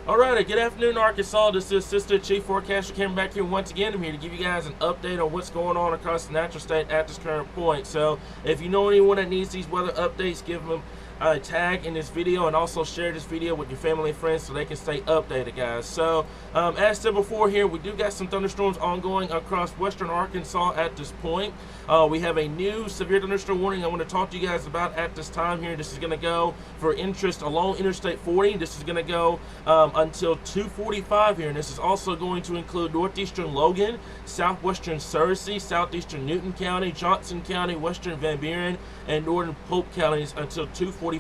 Alright, good afternoon, Arkansas. This is Assistant Chief Forecaster Cameron back here once again. I'm here to give you guys an update on what's going on across the natural state at this current point. So, if you know anyone that needs these weather updates, give them a tag in this video and also share this video with your family and friends so they can stay updated, guys. So, as said before here, we do got some thunderstorms ongoing across western Arkansas at this point. We have a new severe thunderstorm warning I want to talk to you guys about at this time here. This is going to go for interest along Interstate 40. This is going to go until 2:45 here, and this is also going to include northeastern Logan, southwestern Searcy, southeastern Newton County, Johnson County, western Van Buren, and northern Pope counties until 2:45.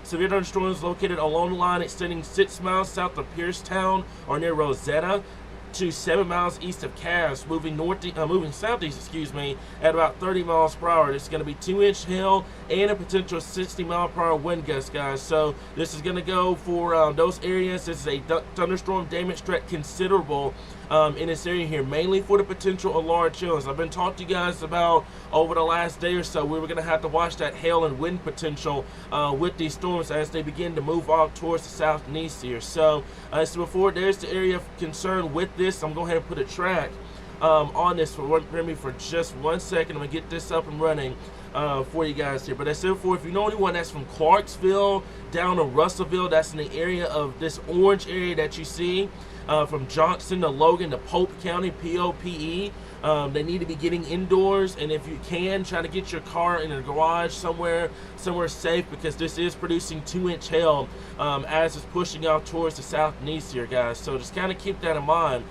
Severe thunderstorms located along the line extending 6 miles south of Piercetown or near Rosetta to 7 miles east of Cass, moving southeast, at about 30 miles per hour. This is going to be 2-inch hail and a potential 60-mile-per-hour wind gust, guys. So this is going to go for those areas. This is a thunderstorm damage threat considerable in this area here, mainly for the potential of large hails. I've been talking to you guys about over the last day or so. We were going to have to watch that hail and wind potential with these storms as they begin to move off towards the south and east here. So before there's the area of concern with this, I'm going to go ahead and put a track on this for me for just 1 second. I'm going to get this up and running for you guys here. But as I said before, if you know anyone that's from Clarksville down to Russellville, that's in the area of this orange area that you see, from Johnson to Logan to Pope County, P-O-P-E. They need to be getting indoors, and if you can, try to get your car in a garage somewhere safe, because this is producing 2-inch hail as it's pushing out towards the south and east here, guys. So just kind of keep that in mind.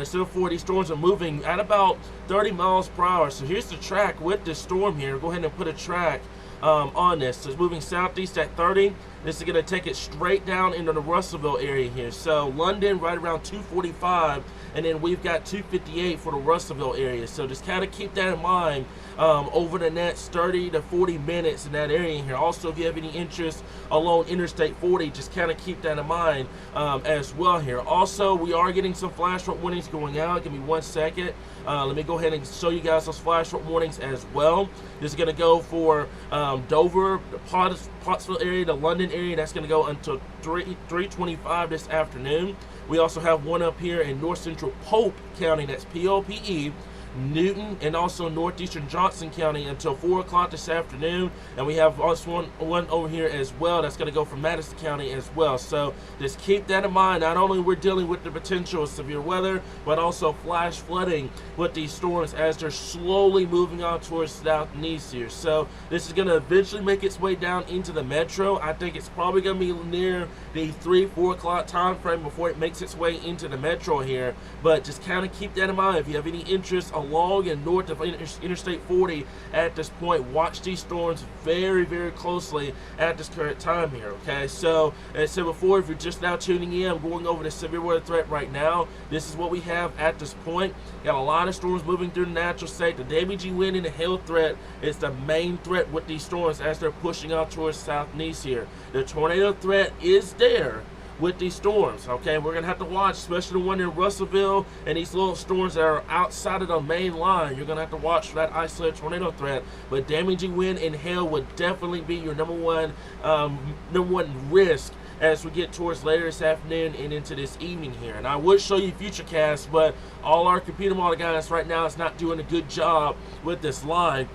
So for these storms are moving at about 30 miles per hour. So here's the track with this storm here. Go ahead and put a track on this. So it's moving southeast at 30. This is going to take it straight down into the Russellville area here. So London right around 2:45, and then we've got 2:58 for the Russellville area. So just kind of keep that in mind over the next 30 to 40 minutes in that area here. Also, if you have any interest along Interstate 40, just kind of keep that in mind as well here. Also, we are getting some flash flood warnings going out. Give me 1 second. Let me go ahead and show you guys those flash flood warnings as well. This is going to go for Dover, the Pottsville area, the London area. That's going to go until 3:25 this afternoon. We also have one up here in north central Pope County. That's P-O-P-E. Newton, and also northeastern Johnson County until 4 o'clock this afternoon. And we have also one over here as well that's going to go from Madison County as well. So just keep that in mind. Not only we're dealing with the potential of severe weather, but also flash flooding with these storms as they're slowly moving on towards the south and east here. So this is going to eventually make its way down into the metro. I think it's probably going to be near the 3-4 o'clock time frame before it makes its way into the metro here. But just kind of keep that in mind. If you have any interest along and north of Interstate 40 at this point, watch these storms very, very closely at this current time here, okay? So, as I said before, if you're just now tuning in, I'm going over the severe weather threat right now. This is what we have at this point. Got a lot of storms moving through the natural state. The damaging wind and the hail threat is the main threat with these storms as they're pushing out towards south and east here. The tornado threat is there with these storms, okay? We're gonna have to watch, especially the one in Russellville and these little storms that are outside of the main line. You're gonna have to watch for that isolated tornado threat. But damaging wind and hail would definitely be your number one risk as we get towards later this afternoon and into this evening here. And I would show you futurecast, but all our computer model guys right now is not doing a good job with this line,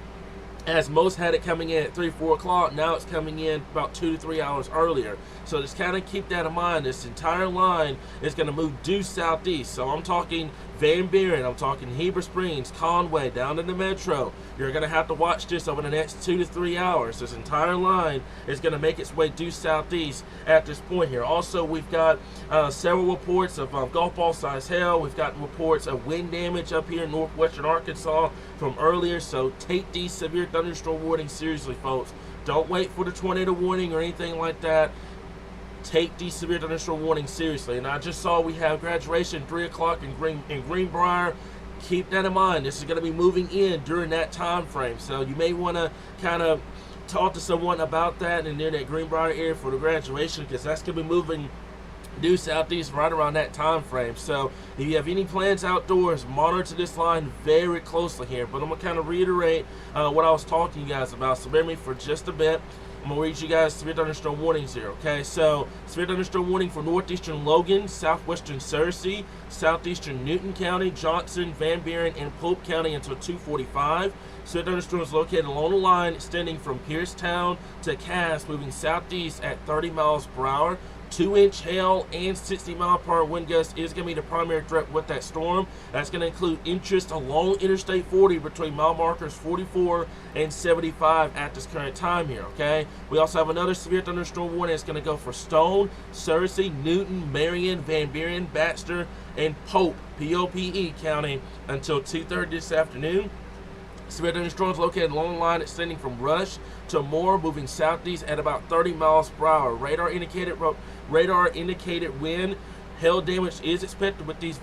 as most had it coming in at 3-4 o'clock. Now it's coming in about 2 to 3 hours earlier. So just kind of keep that in mind. This entire line is going to move due southeast. So I'm talking Van Buren, I'm talking Heber Springs, Conway, down in the metro. You're going to have to watch this over the next 2 to 3 hours. This entire line is going to make its way due southeast at this point here. Also, we've got several reports of golf ball size hail. We've got reports of wind damage up here in northwestern Arkansas from earlier. So take these severe thunderstorm warnings seriously, folks. Don't wait for the tornado warning or anything like that. Take these severe thunderstorm warnings seriously. And I just saw we have graduation 3 o'clock in Greenbrier. Keep that in mind. This is going to be moving in during that time frame. So you may want to kind of talk to someone about that and in that Greenbrier area for the graduation, because that's going to be moving due southeast right around that time frame. So if you have any plans outdoors, monitor this line very closely here. But I'm going to kind of reiterate what I was talking to you guys about. So bear with me for just a bit. I'm going to read you guys severe thunderstorm warnings here, okay? So, severe thunderstorm warning for northeastern Logan, southwestern Searcy, southeastern Newton County, Johnson, Van Buren, and Pope County until 2:45. Severe thunderstorm is located along the line extending from Piercetown to Cass, moving southeast at 30 miles per hour. 2-inch hail and 60-mile-per-hour wind gust is going to be the primary threat with that storm. That's going to include interest along Interstate 40 between mile markers 44 and 75 at this current time here, okay? We also have another severe thunderstorm warning. It's going to go for Stone, Searcy, Newton, Marion, Van Buren, Baxter, and Pope, P-O-P-E County until 2:30 this afternoon. Severe thunderstorms located along the line extending from Rush to Moore, moving southeast at about 30 miles per hour. Radar indicated wind. Hail damage is expected with these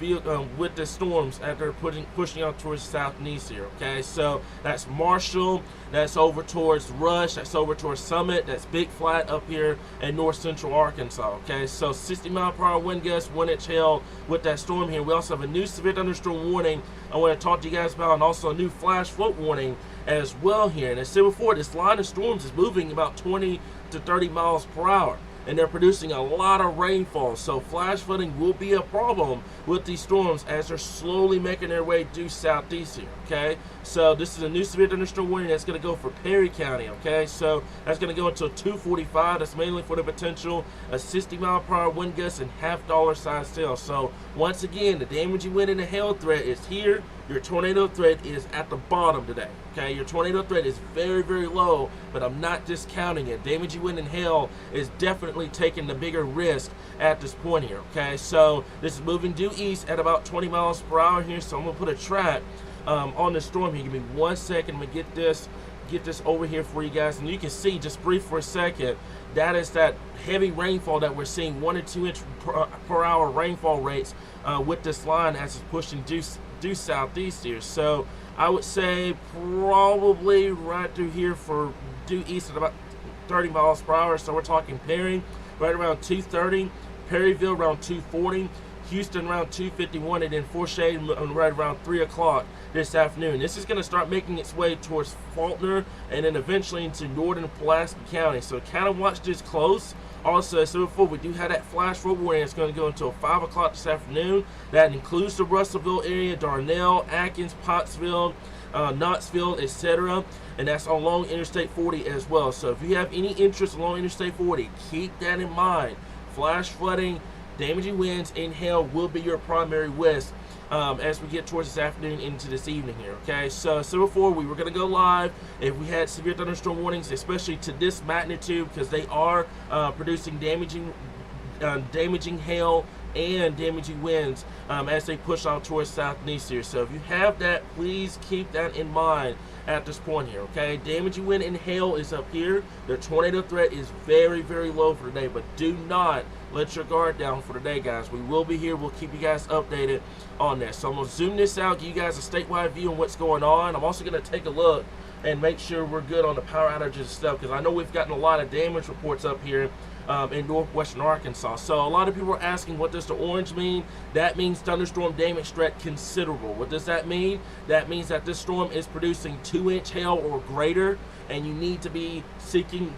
with the storms as they're pushing out towards the south and east here. Okay, so that's Marshall, that's over towards Rush, that's over towards Summit, that's Big Flat up here in north central Arkansas. Okay, so 60-mile-per-hour wind gusts, 1-inch hail with that storm here. We also have a new severe thunderstorm warning I want to talk to you guys about, and also a new flash flood warning as well here. And as I said before, this line of storms is moving about 20 to 30 miles per hour. And they're producing a lot of rainfall, so flash flooding will be a problem with these storms as they're slowly making their way due southeast here, okay? So this is a new severe thunderstorm warning that's going to go for Perry County, okay? So that's going to go until 2:45. That's mainly for the potential of 60-mile-per-hour wind gusts and half-dollar size hail. So once again, the damaging wind and the hail threat is here. Your tornado threat is at the bottom today, okay? Your tornado threat is very, very low, but I'm not discounting it. Damaging wind and hail is definitely taking the bigger risk at this point here, okay? So this is moving due east at about 20 miles per hour here, so I'm going to put a track on the storm here. Give me 1 second. I'm going to get this over here for you guys, and you can see, just brief for a second, that is that heavy rainfall that we're seeing, 1 to 2 inch per hour rainfall rates with this line as it's pushing due southeast here. So I would say probably right through here for due east at about 30 miles per hour. So we're talking Perry right around 2:30, Perryville around 2:40, Houston around 2:51, and then Fort Shade right around 3 o'clock this afternoon. This is going to start making its way towards Faulkner and then eventually into northern Pulaski County. So kind of watch this close. Also, as I said before, we do have that flash flood warning. It's going to go until 5 o'clock this afternoon. That includes the Russellville area, Darnell, Atkins, Pottsville, Knoxville, etc. And that's along Interstate 40 as well. So if you have any interest along Interstate 40, keep that in mind. Flash flooding, damaging winds, and hail will be your primary risk as we get towards this afternoon into this evening here, okay? So before we were going to go live if we had severe thunderstorm warnings, especially to this magnitude, because they are producing damaging hail and damaging winds as they push out towards south and east here. So if you have that, please keep that in mind at this point here, okay? Damaging wind and hail is up here. The tornado threat is very, very low for today, but do not let your guard down for today, guys. We will be here. We'll keep you guys updated on this. So I'm going to zoom this out, give you guys a statewide view on what's going on. I'm also going to take a look and make sure we're good on the power outages and stuff, because I know we've gotten a lot of damage reports up here in northwestern Arkansas. So a lot of people are asking, what does the orange mean? That means thunderstorm damage threat considerable. What does that mean? That means that this storm is producing 2-inch hail or greater, and you need to be seeking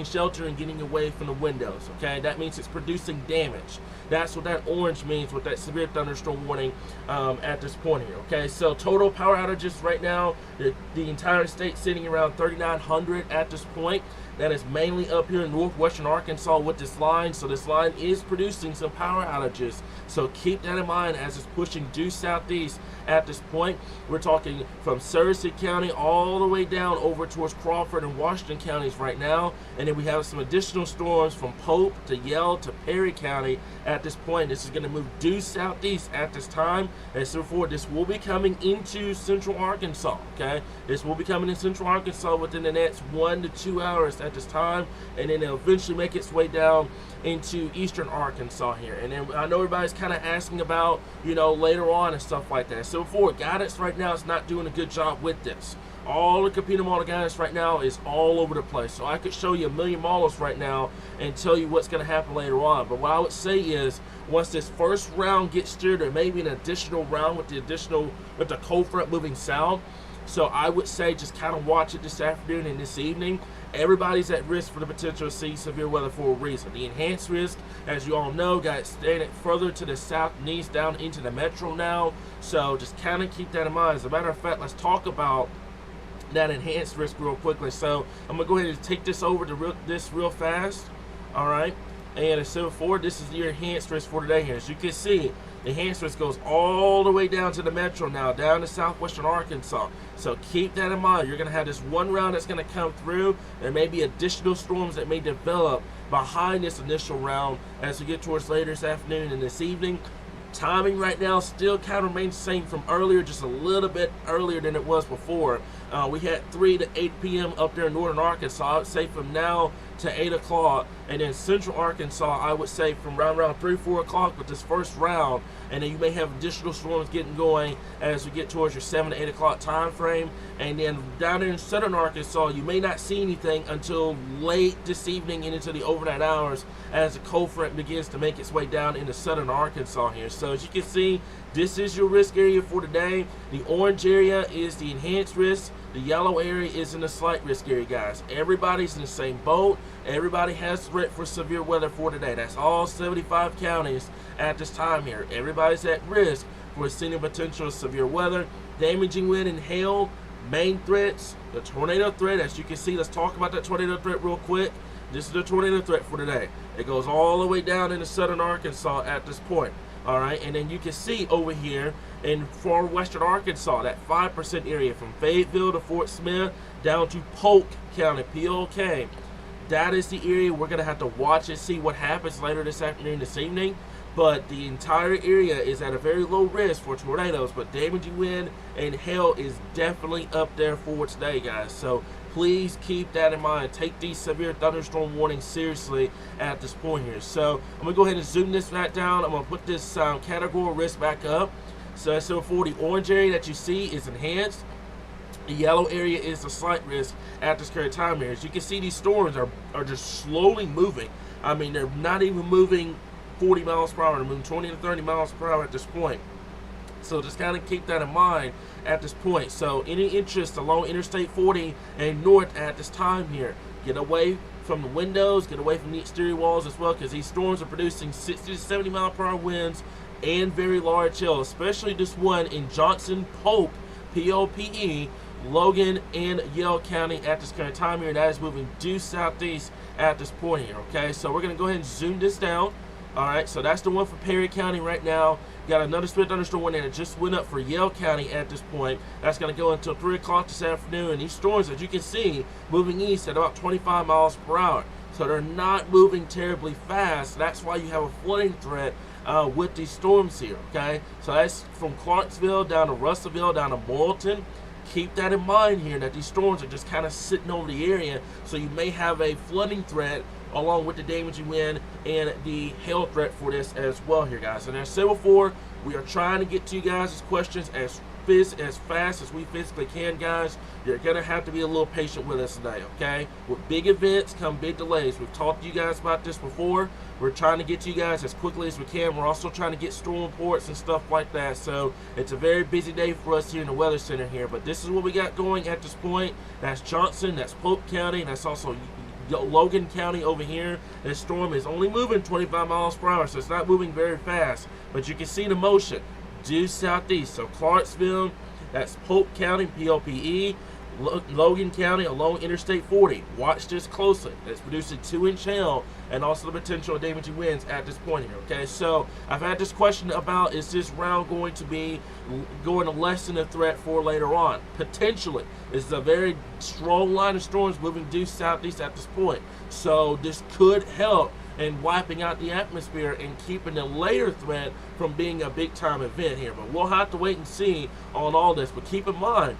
shelter and getting away from the windows, okay? That means it's producing damage. That's what that orange means with that severe thunderstorm warning at this point here, okay? So total power outages right now, the entire state sitting around 3,900 at this point. That is mainly up here in northwestern Arkansas with this line. So this line is producing some power outages. So keep that in mind as it's pushing due southeast at this point. We're talking from Searcy County all the way down over towards Crawford and Washington counties right now. And then we have some additional storms from Pope to Yell to Perry County at this point. This is going to move due southeast at this time. And so forth, this will be coming into central Arkansas, okay? This will be coming in central Arkansas within the next 1 to 2 hours at this time, and then it'll eventually make its way down into eastern Arkansas here. And then I know everybody's kind of asking about, you know, later on and stuff like that. So for guidance right now is not doing a good job with this. All the computer model guidance right now is all over the place. So I could show you a million models right now and tell you what's going to happen later on. But what I would say is, once this first round gets steered, there may be an additional round with the cold front moving south. So I would say just kind of watch it this afternoon and this evening. Everybody's at risk for the potential to see severe weather for a reason. The enhanced risk, as you all know, got extended further to the south and east down into the metro now. So just kind of keep that in mind. As a matter of fact, let's talk about that enhanced risk real quickly. So I'm going to go ahead and take this over to this real fast. All right. And as said before, this is your enhanced risk for today here. As you can see, the enhanced risk goes all the way down to the metro now, down to southwestern Arkansas. So keep that in mind. You're going to have this one round that's going to come through. There may be additional storms that may develop behind this initial round as we get towards later this afternoon and this evening. Timing right now still kind of remains the same from earlier, just a little bit earlier than it was before. We had 3 to 8 p.m. up there in northern Arkansas. I would say from now to 8 o'clock. And then central Arkansas, I would say from around 3, 4 o'clock with this first round. And then you may have additional storms getting going as we get towards your 7 to 8 o'clock time frame. And then down there in southern Arkansas, you may not see anything until late this evening and into the overnight hours as the cold front begins to make its way down into southern Arkansas here. So as you can see, this is your risk area for today. The orange area is the enhanced risk. The yellow area is in the slight risk area, guys. Everybody's in the same boat. Everybody has threat for severe weather for today. That's all 75 counties at this time here. Everybody's at risk for seeing potential severe weather, damaging wind and hail. Main threats, the tornado threat. As you can see, let's talk about that tornado threat real quick. This is the tornado threat for today. It goes all the way down into southern Arkansas at this point. All right, and then you can see over here in far western Arkansas, that 5% area from Fayetteville to Fort Smith down to Polk County, POK. That is the area we're going to have to watch and see what happens later this afternoon, this evening. But the entire area is at a very low risk for tornadoes, but damaging wind and hail is definitely up there for today, guys. So please keep that in mind. Take these severe thunderstorm warnings seriously at this point here. So I'm going to go ahead and zoom this back down. I'm going to put this category risk back up. So for the orange area that you see is enhanced. The yellow area is the slight risk at this current time here. As you can see, these storms are just slowly moving. I mean, they're not even moving 40 miles per hour. They're moving 20 to 30 miles per hour at this point. So just kind of keep that in mind at this point. So any interest along Interstate 40 and north at this time here, get away from the windows, get away from the exterior walls as well, because these storms are producing 60 to 70 mile per hour winds and very large hail, especially this one in Johnson, Pope, POPE, Logan, and Yell County at this current time here. That is moving due southeast at this point here, okay? So we're going to go ahead and zoom this down. All right, so that's the one for Perry County right now. Got another split thunderstorm one, and it just went up for Yell County at this point. That's going to go until 3 o'clock this afternoon. And these storms, as you can see, moving east at about 25 miles per hour. So they're not moving terribly fast. That's why you have a flooding threat with these storms here, okay? So that's from Clarksville down to Russellville, down to Moulton. Keep that in mind here, that these storms are just kind of sitting over the area. So you may have a flooding threat along with the damaging wind and the hail threat for this as well here, guys. And as I said before, we are trying to get to you guys' questions as fast as we physically can, guys. You're going to have to be a little patient with us today, okay? With big events come big delays. We've talked to you guys about this before. We're trying to get to you guys as quickly as we can. We're also trying to get storm reports and stuff like that. So it's a very busy day for us here in the Weather Center here. But this is what we got going at this point. That's Johnson, that's Polk County, and that's also Logan County over here. This storm is only moving 25 miles per hour, so it's not moving very fast. But you can see the motion due southeast. So Clarksville, that's Polk County, POPE, Logan County along Interstate 40. Watch this closely. It's producing 2-inch hail and also the potential of damaging winds at this point here, okay? So I've had this question about, is this round going to be going to lessen the threat for later on? Potentially. This is a very strong line of storms moving due southeast at this point. So this could help in wiping out the atmosphere and keeping the later threat from being a big time event here. But we'll have to wait and see on all this. But keep in mind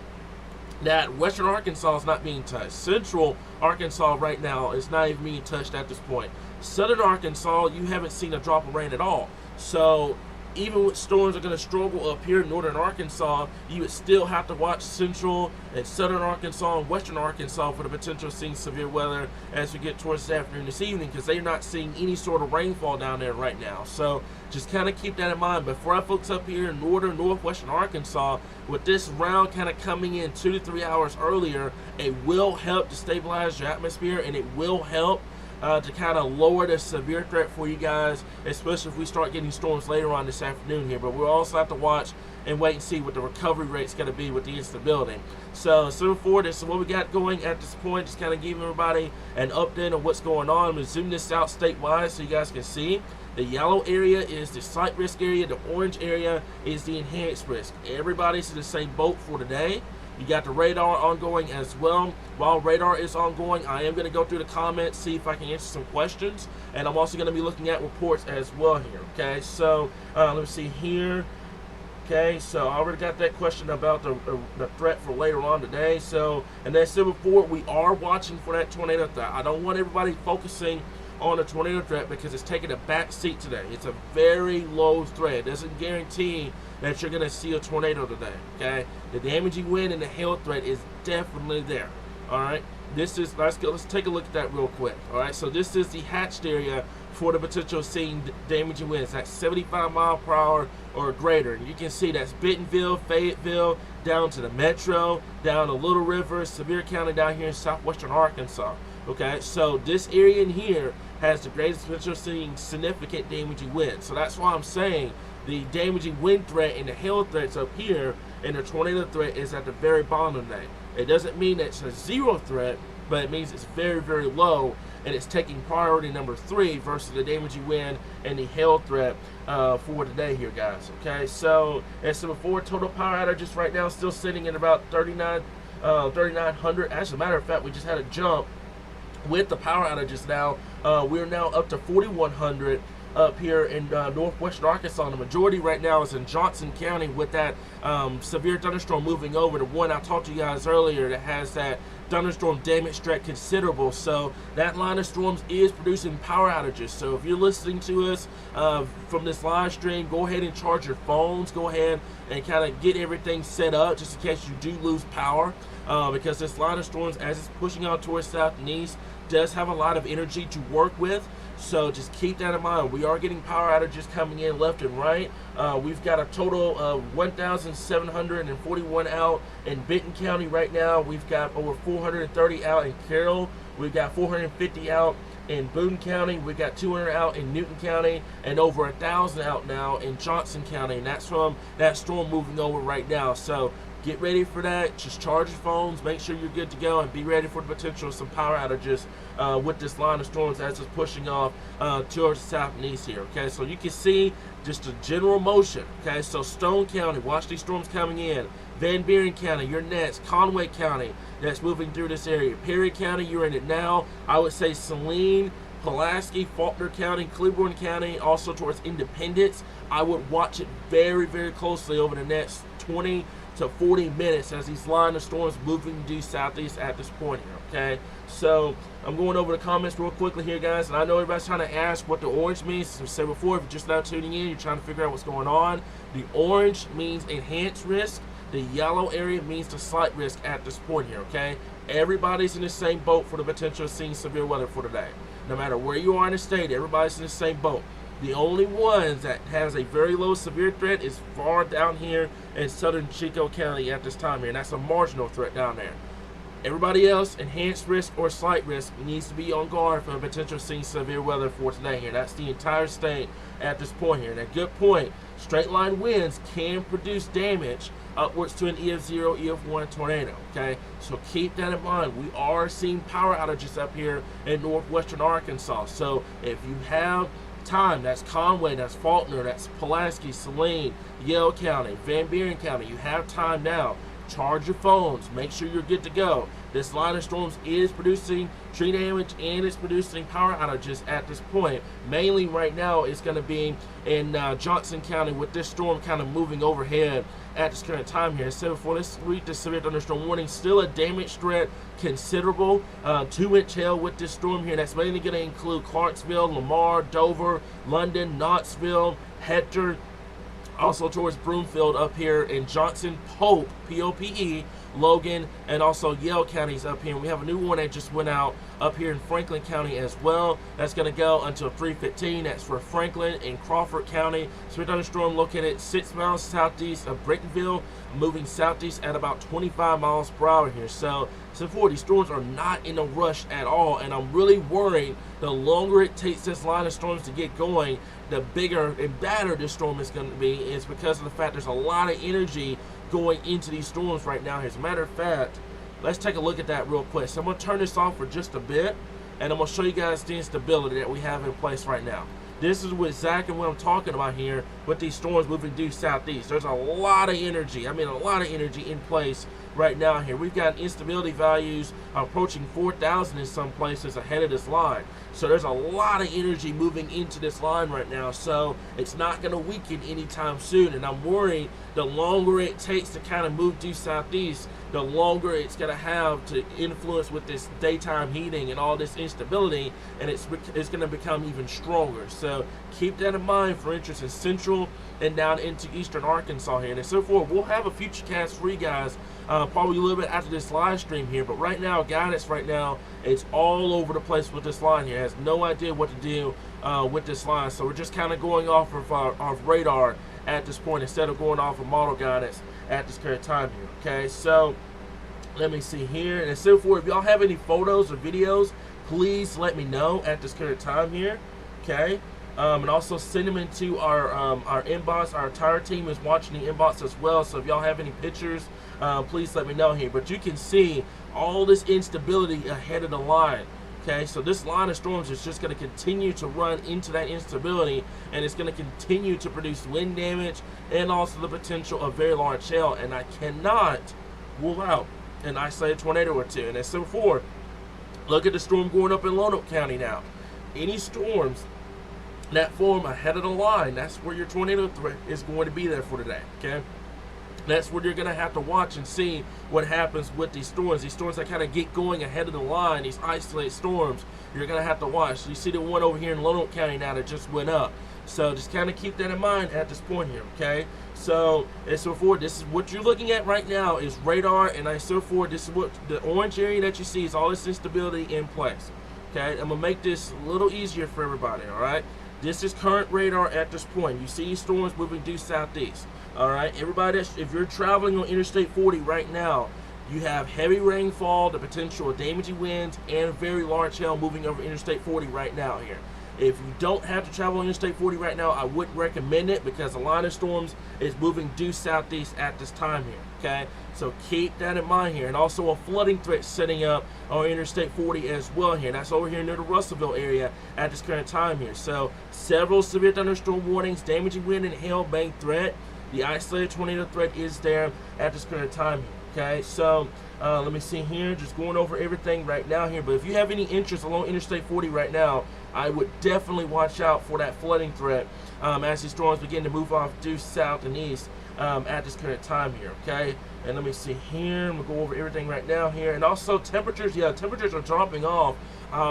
that western Arkansas is not being touched. Central Arkansas right now is not even being touched at this point. Southern Arkansas, you haven't seen a drop of rain at all. So even with storms are going to struggle up here in northern Arkansas, you would still have to watch central and southern Arkansas and western Arkansas for the potential of seeing severe weather as we get towards this afternoon, this evening, because they're not seeing any sort of rainfall down there right now. So just kind of keep that in mind. But for our folks up here in northern, northwestern Arkansas, with this round kind of coming in 2 to 3 hours earlier, it will help to stabilize your atmosphere, and it will help to kind of lower the severe threat for you guys, especially if we start getting storms later on this afternoon here. But we'll also have to watch and wait and see what the recovery rate's going to be with the instability. So moving forward, this is what we got going at this point. Just kind of giving everybody an update on what's going on. I'm going to zoom this out statewide so you guys can see. The yellow area is the slight risk area. The orange area is the enhanced risk. Everybody's in the same boat for today. You got the radar ongoing as well. While radar is ongoing, I am going to go through the comments, see if I can answer some questions. And I'm also going to be looking at reports as well here. Okay, so let me see here. Okay, so I already got that question about the threat for later on today. So, and as I said before, we are watching for that tornado threat. I don't want everybody focusing on the tornado threat because it's taking a back seat today. It's a very low threat. It doesn't guarantee that you're going to see a tornado today. Okay, the damaging wind and the hail threat is definitely there. All right, this is let's take a look at that real quick. All right, so this is the hatched area for the potential of seeing damaging winds. That's 75 miles per hour or greater. And you can see that's Bentonville, Fayetteville, down to the metro, down to Little River, Sevier County down here in southwestern Arkansas. Okay, so this area in here has the greatest potential of seeing significant damaging winds. So that's why I'm saying the damaging wind threat and the hail threats up here, and the tornado threat is at the very bottom of that. It doesn't mean that it's a zero threat, but it means it's very, very low, and it's taking priority number 3 versus the damaging wind and the hail threat for today here, guys. Okay, so as to before, total power outages right now still sitting at about 3,900. As a matter of fact, we just had a jump with the power outages now. We're now up to 4,100 up here in northwestern Arkansas. The majority right now is in Johnson County with that severe thunderstorm moving over. The one I talked to you guys earlier that has that thunderstorm damage threat considerable. So that line of storms is producing power outages. So if you're listening to us from this live stream, go ahead and charge your phones. Go ahead and kind of get everything set up just in case you do lose power. Because this line of storms, as it's pushing out towards south and east, does have a lot of energy to work with. So just keep that in mind. We are getting power outages coming in left and right. We've got a total of 1,741 out in Benton County right now. We've got over 430 out in Carroll. We've got 450 out in Boone County. We've got 200 out in Newton County, and over 1,000 out now in Johnson County. And that's from that storm moving over right now. So get ready for that. Just charge your phones. Make sure you're good to go, and be ready for the potential of some power outages with this line of storms as it's pushing off towards the south and east here. Okay, so you can see just a general motion. Okay, so Stone County, watch these storms coming in. Van Buren County, you're next. Conway County, that's moving through this area. Perry County, you're in it now. I would say Saline, Pulaski, Faulkner County, Cleburne County, also towards Independence. I would watch it very, very closely over the next 20 to 40 minutes as these line of storms moving due southeast at this point here. Okay, so I'm going over the comments real quickly here, guys, and I know everybody's trying to ask what the orange means. As I said before, if you're just now tuning in, you're trying to figure out what's going on. The orange means enhanced risk. The yellow area means the slight risk at this point here. Okay, everybody's in the same boat for the potential of seeing severe weather for today. No matter where you are in the state, everybody's in the same boat. The only ones that has a very low severe threat is far down here in southern Chico County at this time here, and that's a marginal threat down there. Everybody else, enhanced risk or slight risk, needs to be on guard for the potential of seeing severe weather for today here. That's the entire state at this point here. And a good point, straight line winds can produce damage upwards to an EF0, EF1 tornado. Okay, so keep that in mind. We are seeing power outages up here in northwestern Arkansas. So if you have time, that's Conway, that's Faulkner, that's Pulaski, Saline, Yale County, Van Buren County, you have time now. Charge your phones. Make sure you're good to go. This line of storms is producing tree damage and it's producing power outages at this point. Mainly right now it's going to be in Johnson County with this storm kind of moving overhead at this current time here. So before, let's read the severe thunderstorm warning. Still a damage threat considerable. 2-inch hail with this storm here. That's mainly going to include Clarksville, Lamar, Dover, London, Knoxville, Hector, Also towards Broomfield up here in Johnson, Pope, P-O-P-E, Logan, and also Yale counties up here. And we have a new one that just went out up here in Franklin County as well. That's going to go until 3:15. That's for Franklin and Crawford County. Severe thunderstorm located 6 miles southeast of Brickville, moving southeast at about 25 miles per hour here. So for these storms are not in a rush at all, and I'm really worried the longer it takes this line of storms to get going, the bigger and badder this storm is going to be. It's because of the fact there's a lot of energy going into these storms right now. As a matter of fact, let's take a look at that real quick. So I'm going to turn this off for just a bit, and I'm going to show you guys the instability that we have in place right now. This is exactly what I'm talking about here with these storms moving due southeast. There's a lot of energy, a lot of energy in place right now here. We've got instability values approaching 4,000 in some places ahead of this line. So there's a lot of energy moving into this line right now. So it's not going to weaken anytime soon. And I'm worried the longer it takes to kind of move due southeast, the longer it's going to have to influence with this daytime heating and all this instability, and it's going to become even stronger. So keep that in mind for interest in central and down into eastern Arkansas here. And so forth, we'll have a future cast for you guys probably a little bit after this live stream here. But right now, guidance right now, it's all over the place with this line here. It has no idea what to do with this line. So we're just kind of going off of our radar at this point instead of going off of model guidance at this current time here. Okay, so let me see here. And so forth, if y'all have any photos or videos, please let me know at this current time here. Okay. And also send them into our inbox. Our entire team is watching the inbox as well. So if y'all have any pictures, please let me know here. But you can see all this instability ahead of the line. Okay, so this line of storms is just going to continue to run into that instability, and it's going to continue to produce wind damage and also the potential of very large hail. And I cannot rule out an isolated tornado or two. And as so forth, look at the storm going up in Lonoke County now. Any storms that form ahead of the line, that's where your tornado threat is going to be there for today. Okay, that's where you're going to have to watch and see what happens with these storms. These storms that kind of get going ahead of the line, these isolated storms, you're going to have to watch. So you see the one over here in Lonoke County now that just went up. So just kind of keep that in mind at this point here, okay? So, and so forth, this is what you're looking at right now is radar, and so forth. This is what the orange area that you see is all this instability in place, okay? I'm going to make this a little easier for everybody, all right? This is current radar at this point. You see storms moving due southeast. All right, everybody, if you're traveling on Interstate 40 right now, you have heavy rainfall, the potential of damaging winds, and very large hail moving over Interstate 40 right now here. If you don't have to travel on Interstate 40 right now, I wouldn't recommend it because the line of storms is moving due southeast at this time here, okay? So keep that in mind here. And also a flooding threat setting up on Interstate 40 as well here. That's over here near the Russellville area at this current time here. So several severe thunderstorm warnings, damaging wind and hail bank threat. The isolated tornado threat is there at this current time here, okay? So let me see here, just going over everything right now here. But if you have any interest along Interstate 40 right now, I would definitely watch out for that flooding threat as these storms begin to move off due south and east at this current time here, okay? And let me see here, I'm gonna go over everything right now here. And also temperatures, yeah, temperatures are dropping off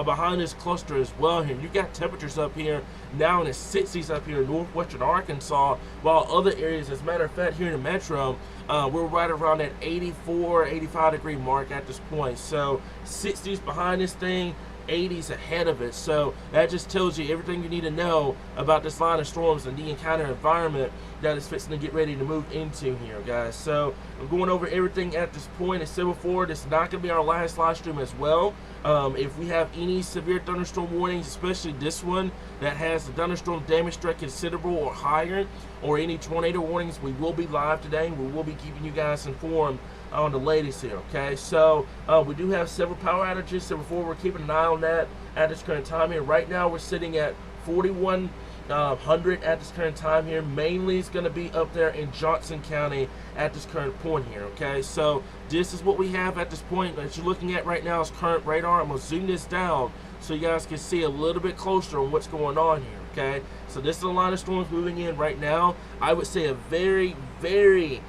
behind this cluster as well here. You got temperatures up here now in the 60s up here in northwestern Arkansas, while other areas, as a matter of fact, here in the metro, we're right around that 84, 85 degree mark at this point. So 60s behind this thing, 80s ahead of it. So that just tells you everything you need to know about this line of storms and the encounter environment that is fixing to get ready to move into here, guys. So I'm going over everything at this point. As said before, this is not going to be our last live stream as well. If we have any severe thunderstorm warnings, especially this one that has the thunderstorm damage threat considerable or higher, or any tornado warnings, we will be live today. We will be keeping you guys informed on the latest here, okay? So we do have several power outages, so before we're keeping an eye on that at this current time here. Right now we're sitting at 4100 at this current time here. Mainly it's going to be up there in Johnson County at this current point here, okay? So this is what we have at this point that you're looking at right now is current radar. I'm going to zoom this down so you guys can see a little bit closer on what's going on here, okay? So this is a line of storms moving in right now. I would say a very, very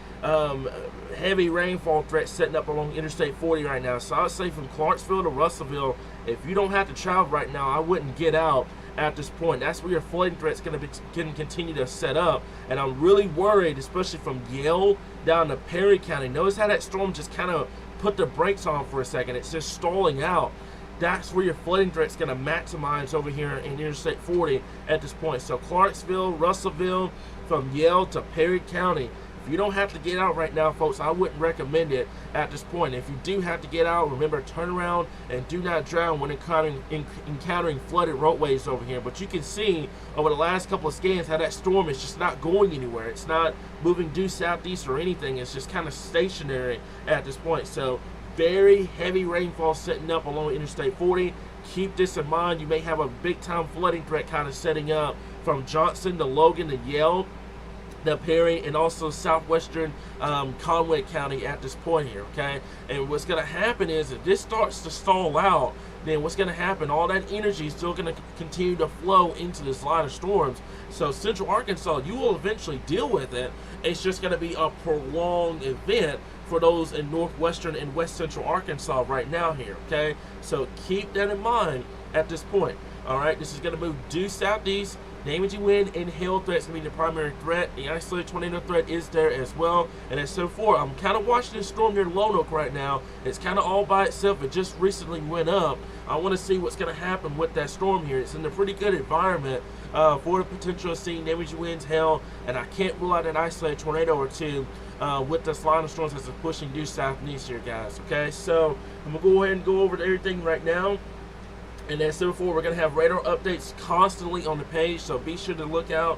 heavy rainfall threat setting up along Interstate 40 right now. So I would say from Clarksville to Russellville, if you don't have to travel right now, I wouldn't get out at this point. That's where your flooding threat's going to continue to set up. And I'm really worried, especially from Yale down to Perry County. Notice how that storm just kind of put the brakes on for a second. It's just stalling out. That's where your flooding threat's going to maximize over here in Interstate 40 at this point. So Clarksville, Russellville, from Yale to Perry County. If you don't have to get out right now, folks, I wouldn't recommend it at this point. If you do have to get out, remember, turn around and do not drown when encountering flooded roadways over here. But you can see over the last couple of scans how that storm is just not going anywhere. It's not moving due southeast or anything. It's just kind of stationary at this point. So very heavy rainfall setting up along Interstate 40. Keep this in mind. You may have a big-time flooding threat kind of setting up from Johnson to Logan to Yale, the Perry, and also southwestern Conway County at this point here, okay? And what's going to happen is if this starts to stall out, then what's going to happen, all that energy is still going to continue to flow into this line of storms. So Central Arkansas, you will eventually deal with it. It's just going to be a prolonged event for those in northwestern and west central Arkansas right now here, okay? So keep that in mind at this point, all right? This is going to move due southeast. Damaging wind and hail threats going to be the primary threat. The isolated tornado threat is there as well. And as so forth, I'm kind of watching this storm near Lonoke right now. It's kind of all by itself. It just recently went up. I want to see what's going to happen with that storm here. It's in a pretty good environment for the potential of seeing damaging winds, hail, and I can't rule out an isolated tornado or two with this line of storms as it's pushing due southeast here, guys. Okay, so I'm going to go ahead and go over everything right now. And as so before, we're going to have radar updates constantly on the page, so be sure to look out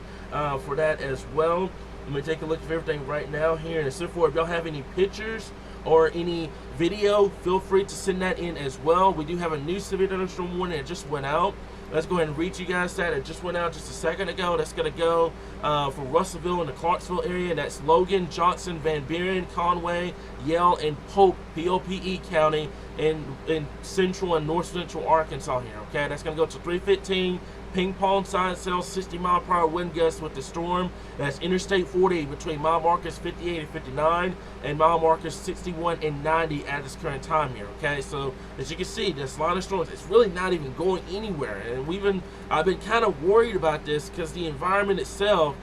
for that as well. Let me take a look at everything right now here. And so forth, if y'all have any pictures or any video, feel free to send that in as well. We do have a new severe thunderstorm warning that just went out. Let's go ahead and read you guys that. It just went out just a second ago. That's going to go for Russellville and the Clarksville area. That's Logan, Johnson, Van Buren, Conway, Yale, and Pope, P-O-P-E County in central and north central Arkansas here. Okay, that's going to go to 315. Ping pong side cells, 60-mile-per-hour wind gusts with the storm. That's Interstate 40 between mile markers 58 and 59 and mile markers 61 and 90 at this current time here. Okay, so as you can see, this line of storms, it's really not even going anywhere. And I've been kind of worried about this because the environment itself,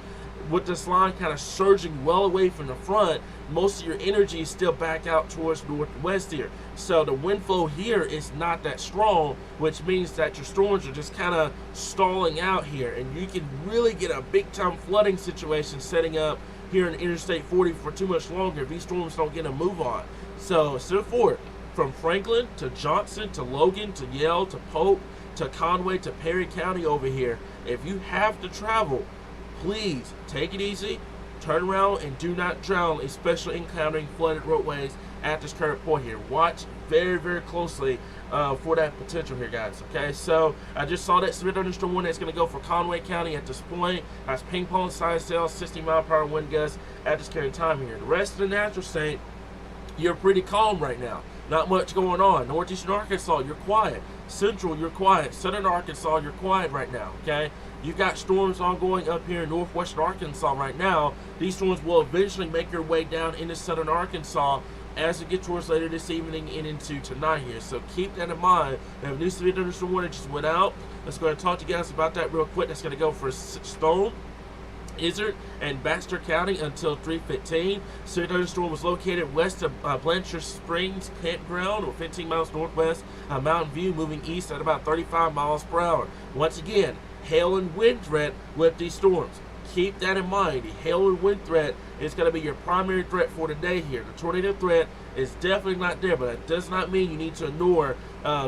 with this line kind of surging well away from the front, most of your energy is still back out towards northwest here. So the wind flow here is not that strong, which means that your storms are just kind of stalling out here. And you can really get a big time flooding situation setting up here in Interstate 40 for too much longer if these storms don't get a move on. So therefore, from Franklin to Johnson to Logan to Yale to Pope to Conway to Perry County over here, if you have to travel, please take it easy, turn around, and do not drown, especially encountering flooded roadways at this current point here. Watch very, very closely for that potential here, guys. Okay, so I just saw that severe thunderstorm warning that's going to go for Conway County at this point. That's ping pong size cells, 60-mile-per-hour wind gusts at this current time here. The rest of the natural state, you're pretty calm right now. Not much going on. Northeastern Arkansas, you're quiet. Central, you're quiet. Southern Arkansas, you're quiet right now. Okay. You've got storms ongoing up here in northwestern Arkansas right now. These storms will eventually make their way down into southern Arkansas as we get towards later this evening and into tonight here. So keep that in mind. We have a new severe thunderstorm warning just went out. Let's go ahead and talk to you guys about that real quick. That's going to go for Stone, Izzard, and Baxter County until 3:15. Severe thunderstorm was located west of Blanchard Springs Campground, or 15 miles northwest Mountain View, moving east at about 35 miles per hour. Once again, hail and wind threat with these storms. Keep that in mind. The hail and wind threat is going to be your primary threat for today here. The tornado threat is definitely not there, but that does not mean you need to ignore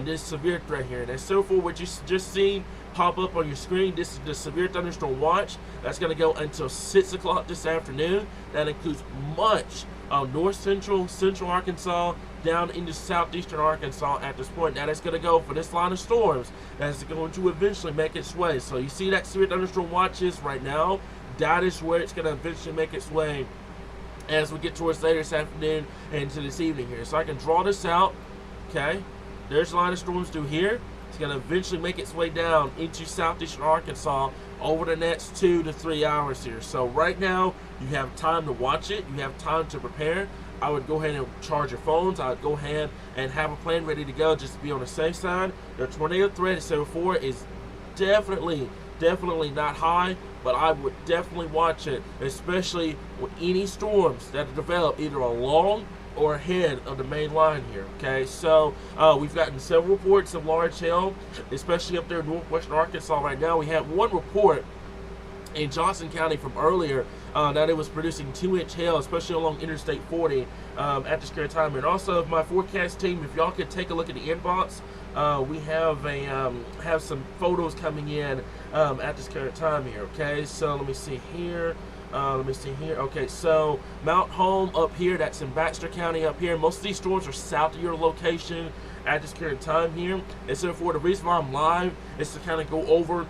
this severe threat here. And as so for what you just seen pop up on your screen, this is the severe thunderstorm watch. That's going to go until 6 o'clock this afternoon. That includes much of north central Arkansas down into southeastern Arkansas at this point. Now that's going to go for this line of storms that's going to eventually make its way. So you see that severe thunderstorm watch is right now. That is where it's going to eventually make its way as we get towards later this afternoon and into this evening here. So I can draw this out. Okay, there's a line of storms through here. It's going to eventually make its way down into southeastern Arkansas over the next 2 to 3 hours here. So right now, you have time to watch it. You have time to prepare. I would go ahead and charge your phones. I would go ahead and have a plan ready to go just to be on the safe side. The tornado threat, as said before, is definitely not high, but I would definitely watch it, especially with any storms that develop either along or ahead of the main line here. Okay, so we've gotten several reports of large hail, especially up there in northwestern Arkansas right now. We had one report in Johnson County from earlier that it was producing 2-inch hail, especially along Interstate 40 at this current time. And also, my forecast team, if y'all could take a look at the inbox, we have some photos coming in at this current time here. Okay, so let me see here. Okay, so Mount Home up here, that's in Baxter County up here. Most of these storms are south of your location at this current time here. And so for the reason why I'm live is to kind of go over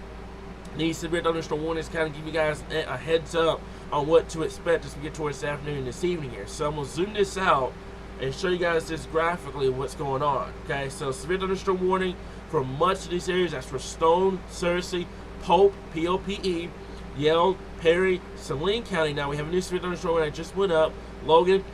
these severe thunderstorm warnings, kind of give you guys a heads up on what to expect as we get towards this afternoon and this evening here. So I'm going to zoom this out and show you guys this graphically what's going on. Okay, so severe thunderstorm warning for much of these areas. That's for Stone, Searcy, Pope, P-O-P-E, Yell, Perry, Saline County. Now we have a new severe thunderstorm that just went up. Logan,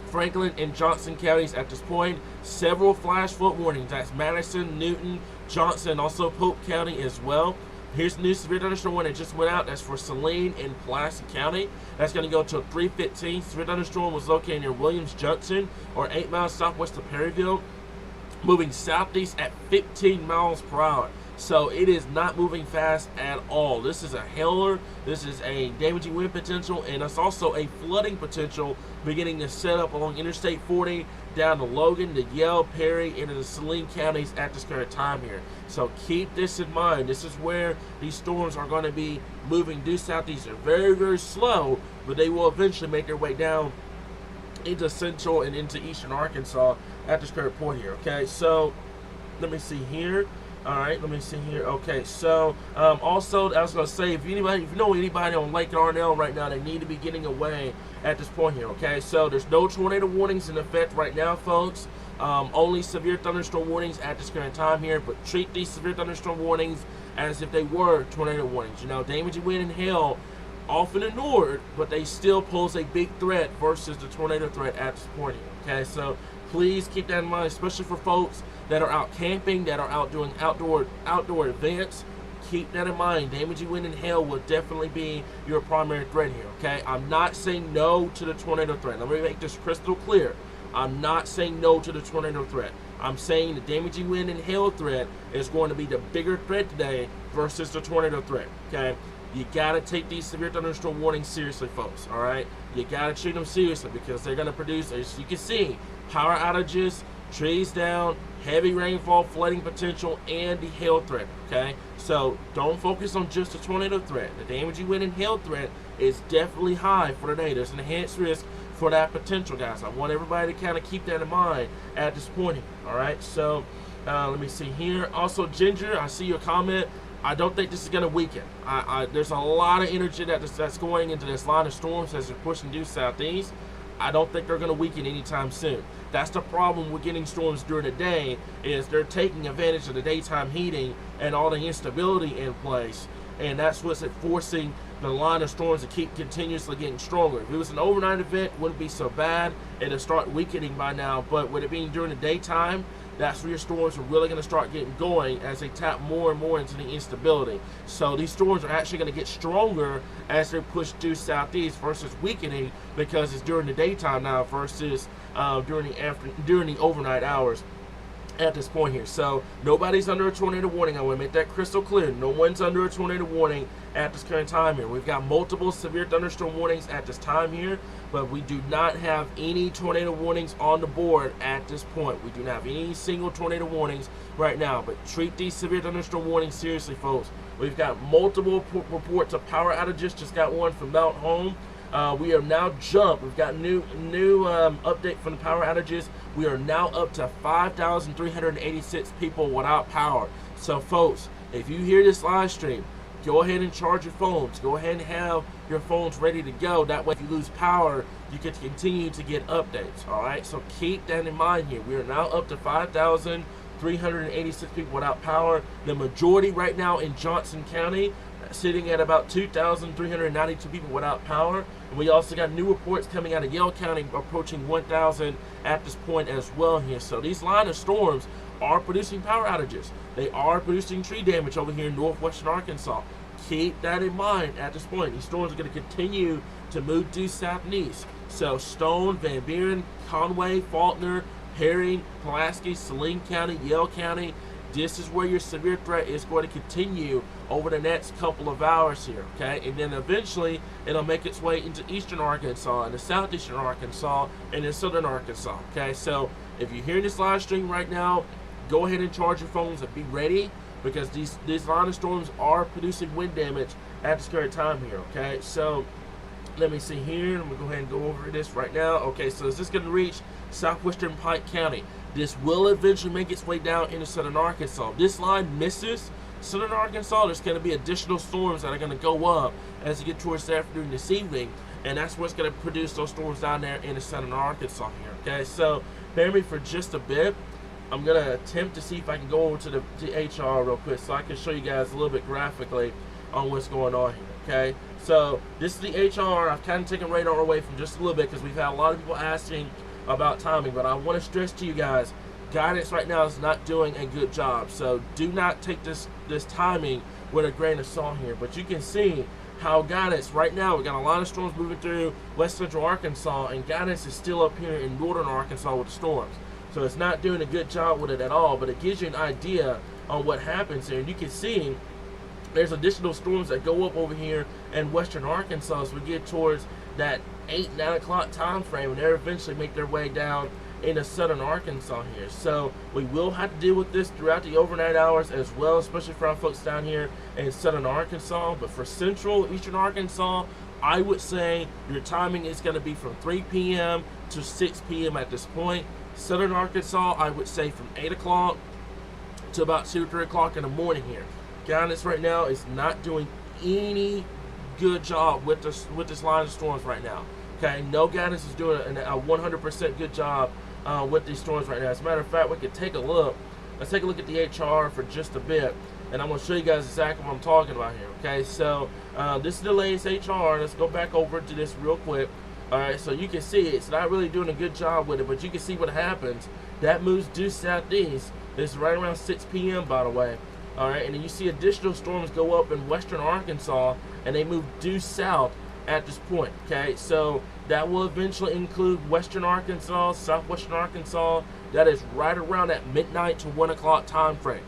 Franklin, and Johnson counties at this point. Several flash flood warnings. That's Madison, Newton, Johnson, also Pope County as well. Here's the new severe thunderstorm warning that just went out. That's for Saline and Pulaski County. That's going to go until 3:15. Severe thunderstorm was located near Williams Junction, or 8 miles southwest of Perryville, moving southeast at 15 miles per hour. So it is not moving fast at all. This is a hailer, this is a damaging wind potential, and it's also a flooding potential beginning to set up along Interstate 40 down to Logan, to Yell, Perry, into the Saline counties at this current time here. So keep this in mind. This is where these storms are going to be moving due southeast. They're very, very slow, but they will eventually make their way down into central and into eastern Arkansas at this current point here. Okay, so let me see here. All right, let me see here. Okay, so also I was going to say, if you know anybody on Lake Arnell right now, they need to be getting away at this point here. Okay, so there's no tornado warnings in effect right now, folks. Only severe thunderstorm warnings at this current time here, but treat these severe thunderstorm warnings as if they were tornado warnings. You know, damaging wind and hail often ignored, but they still pose a big threat versus the tornado threat at this point here. Okay, so please keep that in mind, especially for folks that are out camping, that are out doing outdoor events. Keep that in mind. Damaging wind and hail will definitely be your primary threat here. Okay, I'm not saying no to the tornado threat. Let me make this crystal clear. I'm not saying no to the tornado threat. I'm saying the damaging wind and hail threat is going to be the bigger threat today versus the tornado threat. Okay, you gotta take these severe thunderstorm warnings seriously, folks. All right, you gotta treat them seriously because they're gonna produce, as you can see, power outages, trees down, heavy rainfall, flooding potential, and the hail threat. Okay, so don't focus on just the tornado threat. The damaging wind and hail threat is definitely high for today. There's an enhanced risk for that potential, guys. I want everybody to kind of keep that in mind at this point. All right, so let me see here. Also, Ginger, I see your comment. I don't think this is going to weaken. There's a lot of energy that's going into this line of storms as they're pushing due southeast. I don't think they're going to weaken anytime soon. That's the problem with getting storms during the day, is they're taking advantage of the daytime heating and all the instability in place, and that's what's forcing the line of storms to keep continuously getting stronger. If it was an overnight event, it wouldn't be so bad. It'll start weakening by now, but with it being during the daytime, that's where your storms are really going to start getting going as they tap more and more into the instability. So these storms are actually going to get stronger as they're pushed due southeast versus weakening because it's during the daytime now versus during the overnight hours at this point here. So nobody's under a tornado warning. I want to make that crystal clear. No one's under a tornado warning at this current time here. We've got multiple severe thunderstorm warnings at this time here, but we do not have any tornado warnings on the board at this point. We do not have any single tornado warnings right now, but treat these severe thunderstorm warnings seriously, folks. We've got multiple reports of power outages. Just got one from Mount Home. We are now jumped. We've got new update from the power outages. We are now up to 5,386 people without power. So, folks, if you hear this live stream, go ahead and charge your phones. Go ahead and have your phones ready to go. That way, if you lose power, you can continue to get updates. All right. So keep that in mind here. We are now up to 5,386 people without power. The majority right now in Johnson County, sitting at about 2,392 people without power. And we also got new reports coming out of Yell County approaching 1,000 at this point as well here. So these line of storms are producing power outages. They are producing tree damage over here in northwestern Arkansas. Keep that in mind at this point. These storms are going to continue to move due south and east. So Stone, Van Buren, Conway, Faulkner, Herring, Pulaski, Saline County, Yale County. This is where your severe threat is going to continue over the next couple of hours here, okay? And then eventually it'll make its way into eastern Arkansas, into southeastern Arkansas, and in southern Arkansas, okay? So if you're hearing this live stream right now, go ahead and charge your phones and be ready, because these line of storms are producing wind damage at this current time here, okay? So let me see here. I'm going to go ahead and go over this right now. Okay, so is this going to reach southwestern Pike County? This will eventually make its way down into southern Arkansas. If this line misses southern Arkansas, there's going to be additional storms that are going to go up as you get towards the afternoon this evening, and that's what's going to produce those storms down there into southern Arkansas here, okay? So bear me for just a bit. I'm going to attempt to see if I can go over to the HR real quick so I can show you guys a little bit graphically on what's going on here, okay? So this is the HR. I've kind of taken radar away from just a little bit because we've had a lot of people asking about timing, but I want to stress to you guys, guidance right now is not doing a good job. So do not take this timing with a grain of salt here. But you can see how guidance right now, we got a lot of storms moving through west central Arkansas, and guidance is still up here in northern Arkansas with the storms. So it's not doing a good job with it at all, but it gives you an idea on what happens here. And you can see there's additional storms that go up over here in western Arkansas as we get towards that 8, 9 o'clock time frame, and they eventually make their way down into southern Arkansas here. So we will have to deal with this throughout the overnight hours as well, especially for our folks down here in southern Arkansas. But for central eastern Arkansas, I would say your timing is going to be from 3 p.m. to 6 p.m. at this point. Southern Arkansas, I would say from 8 o'clock to about 2 or 3 o'clock in the morning here. Guidance right now is not doing any good job with this line of storms right now. Okay, no guidance is doing a 100% good job with these storms right now. As a matter of fact, we could take a look. Let's take a look at the HR for just a bit, and I'm going to show you guys exactly what I'm talking about here. Okay, so this is the latest HR. Let's go back over to this real quick. All right, so you can see it's not really doing a good job with it, but you can see what happens. That moves due southeast. This is right around 6 p.m. by the way. All right, and then you see additional storms go up in western Arkansas, and they move due south at this point, okay? So that will eventually include western Arkansas, southwestern Arkansas. That is right around that midnight to 1 o'clock time frame.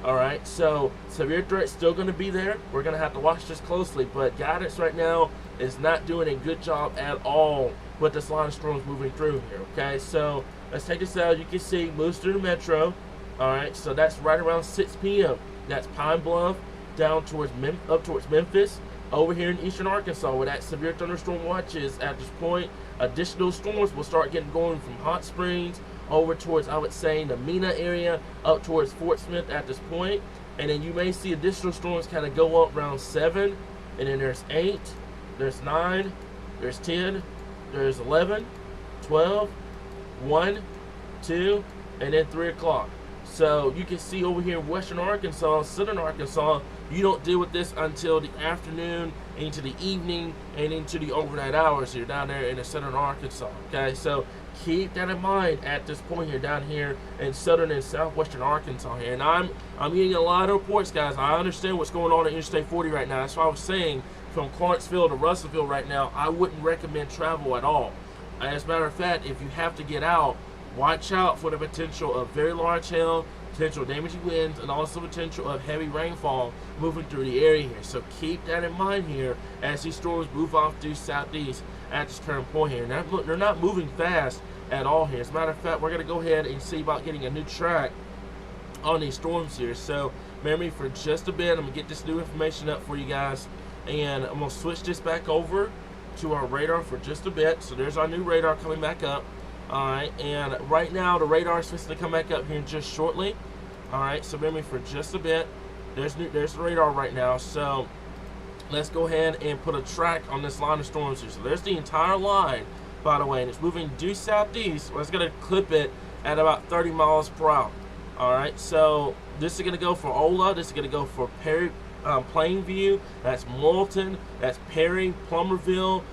All right, so severe threat still going to be there. We're going to have to watch this closely, but guidance right now is not doing a good job at all with this line of storms moving through here, okay? So let's take this out. You can see moves through the metro. All right, so that's right around 6 p.m. That's Pine Bluff down towards up towards Memphis. Over here in eastern Arkansas, where that severe thunderstorm watch is at this point, additional storms will start getting going from Hot Springs over towards, I would say, the Mena area, up towards Fort Smith at this point. And then you may see additional storms kind of go up around 7, and then there's 8, there's 9, there's 10, there's 11, 12, 1, 2, and then 3 o'clock. So you can see over here in western Arkansas, southern Arkansas, you don't deal with this until the afternoon, into the evening, and into the overnight hours here down there in the southern Arkansas. Okay, so keep that in mind at this point here down here in southern and southwestern Arkansas here. And I'm getting a lot of reports, guys. I understand what's going on at Interstate 40 right now. That's why I was saying from Clarksville to Russellville right now, I wouldn't recommend travel at all. As a matter of fact, if you have to get out, watch out for the potential of very large hail, potential damaging winds, and also potential of heavy rainfall moving through the area here. So keep that in mind here as these storms move off due southeast at this current point here. Now, they're not moving fast at all here. As a matter of fact, we're going to go ahead and see about getting a new track on these storms here. So bear me for just a bit. I'm going to get this new information up for you guys, and I'm going to switch this back over to our radar for just a bit. So there's our new radar coming back up. Alright, and right now the radar is supposed to come back up here just shortly. Alright, so bear me for just a bit. There's the radar right now. So let's go ahead and put a track on this line of storms here. So there's the entire line, by the way, and it's moving due southeast. We're going to clip it at about 30 miles per hour. Alright, so this is going to go for Ola. This is going to go for Plainview, that's Moulton, that's Perry, Plumerville,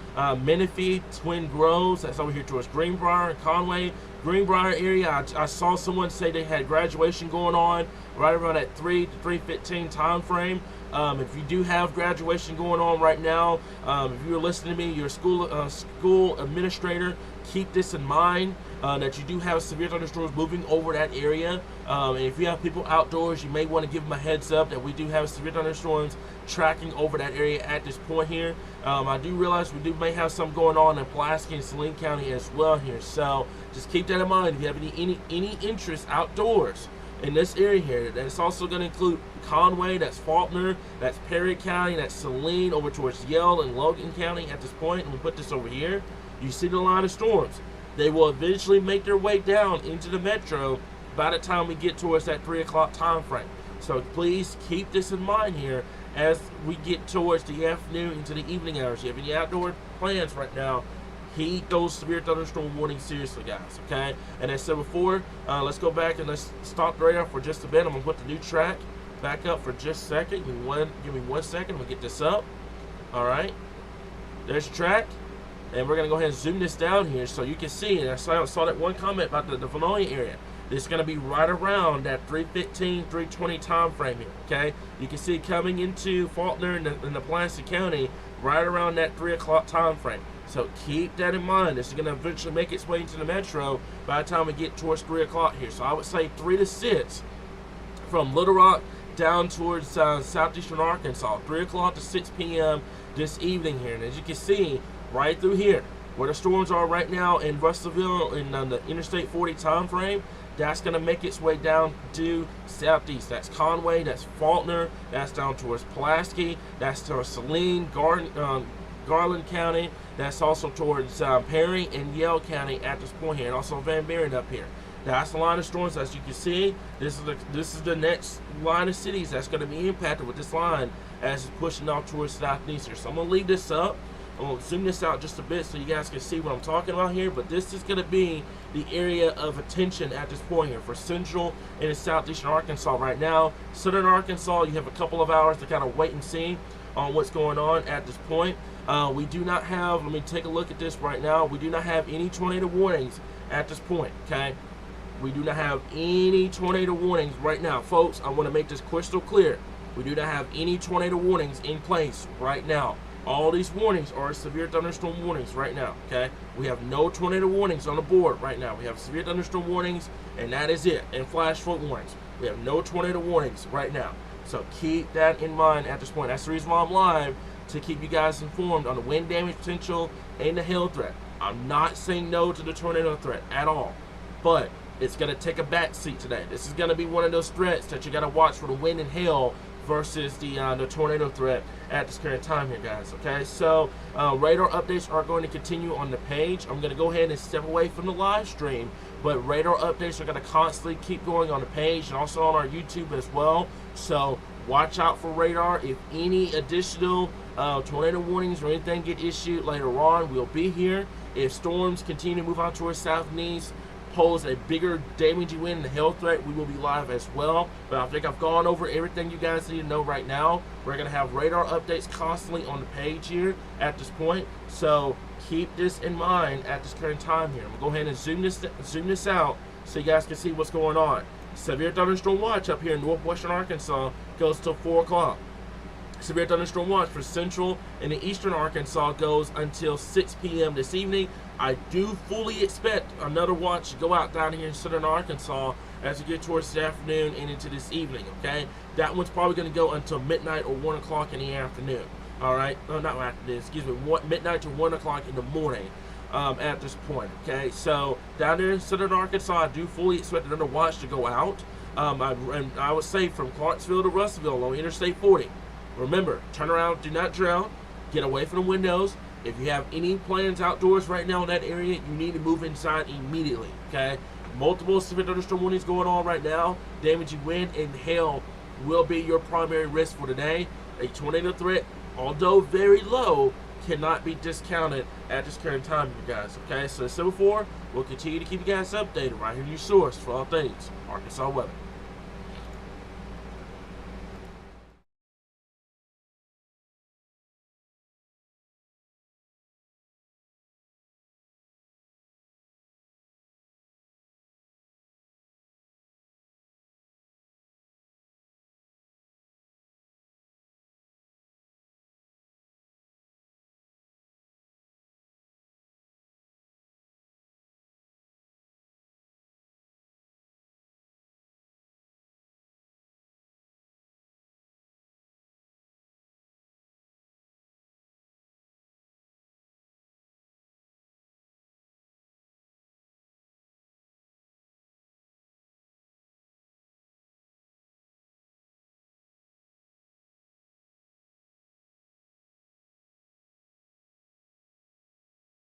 Menifee, Twin Groves, that's over here towards Greenbrier, Conway, Greenbrier area. I saw someone say they had graduation going on right around that 3 to 3:15 time frame. If you do have graduation going on right now, if you're listening to me, you're a school administrator, keep this in mind, that you do have severe thunderstorms moving over that area. And if you have people outdoors, you may want to give them a heads up that we do have severe thunderstorms tracking over that area at this point here. I do realize we may have some going on in Pulaski and Saline County as well here. So just keep that in mind if you have any interest outdoors in this area here. That's also going to include Conway, that's Faulkner, that's Perry County, that's Saline over towards Yell and Logan County at this point. And we put this over here. You see the line of storms. They will eventually make their way down into the metro by the time we get towards that 3 o'clock time frame. So please keep this in mind here as we get towards the afternoon into the evening hours. If you have any outdoor plans right now, heed those severe thunderstorm warnings seriously, guys, okay? And as I said before, let's go back and let's stop the radar for just a bit. I'm going to put the new track back up for just a second. Give me one second. We'll get this up. All right. There's the track. And we're going to go ahead and zoom this down here so you can see. And I saw that one comment about the Vanonia area. This is going to be right around that 3:15, 3:20 time frame here, okay? You can see coming into Faulkner in the Pulaski County right around that 3 o'clock time frame. So keep that in mind. This is going to eventually make its way into the metro by the time we get towards 3 o'clock here. So I would say 3 to 6 from Little Rock down towards southeastern Arkansas. 3 o'clock to 6 p.m. this evening here. And as you can see, right through here, where the storms are right now in Russellville in the Interstate 40 time frame, that's going to make its way down to southeast. That's Conway, that's Faulkner, that's down towards Pulaski, that's towards Saline, Garland County, that's also towards Perry and Yell County at this point here, and also Van Buren up here. That's the line of storms. As you can see, this is the next line of cities that's going to be impacted with this line as it's pushing off towards southeast here. So I'm going to leave this up. I'm going to zoom this out just a bit so you guys can see what I'm talking about here, but this is going to be the area of attention at this point here for central and southeastern Arkansas right now. Southern Arkansas, you have a couple of hours to kind of wait and see on what's going on at this point. We do not have, let me take a look at this right now, we do not have any tornado warnings at this point, okay? We do not have any tornado warnings right now. Folks, I want to make this crystal clear. We do not have any tornado warnings in place right now. All these warnings are severe thunderstorm warnings right now, okay? We have no tornado warnings on the board right now. We have severe thunderstorm warnings, and that is it, and flash flood warnings. We have no tornado warnings right now. So keep that in mind at this point. That's the reason why I'm live, to keep you guys informed on the wind damage potential and the hail threat. I'm not saying no to the tornado threat at all, but it's going to take a back seat today. This is going to be one of those threats that you got to watch for the wind and hail versus the tornado threat at this current time here, guys, okay? So radar updates are going to continue on the page. I'm going to go ahead and step away from the live stream, but radar updates are going to constantly keep going on the page and also on our YouTube as well. So watch out for radar. If any additional tornado warnings or anything get issued later on, we'll be here. If storms continue to move out towards south and east, pose a bigger damaging wind and the hail threat, we will be live as well. But I think I've gone over everything you guys need to know right now. We're going to have radar updates constantly on the page here at this point. So keep this in mind at this current time here. I'm going to go ahead and zoom this out so you guys can see what's going on. Severe thunderstorm watch up here in northwestern Arkansas goes till 4 o'clock. Severe thunderstorm watch for central and the eastern Arkansas goes until 6 p.m. this evening. I do fully expect another watch to go out down here in southern Arkansas as we get towards the afternoon and into this evening, okay? That one's probably going to go until midnight or 1 o'clock in the afternoon, all right? No, not afternoon, excuse me, midnight to 1 o'clock in the morning at this point, okay? So down there in southern Arkansas, I do fully expect another watch to go out. I would say from Clarksville to Russellville on Interstate 40. Remember, turn around, do not drown, get away from the windows. If you have any plans outdoors right now in that area, you need to move inside immediately, okay? Multiple severe thunderstorm warnings going on right now. Damaging wind and hail will be your primary risk for today. A tornado threat, although very low, cannot be discounted at this current time, you guys, okay? So as I said before, we'll continue to keep you guys updated right here in your source for all things Arkansas weather.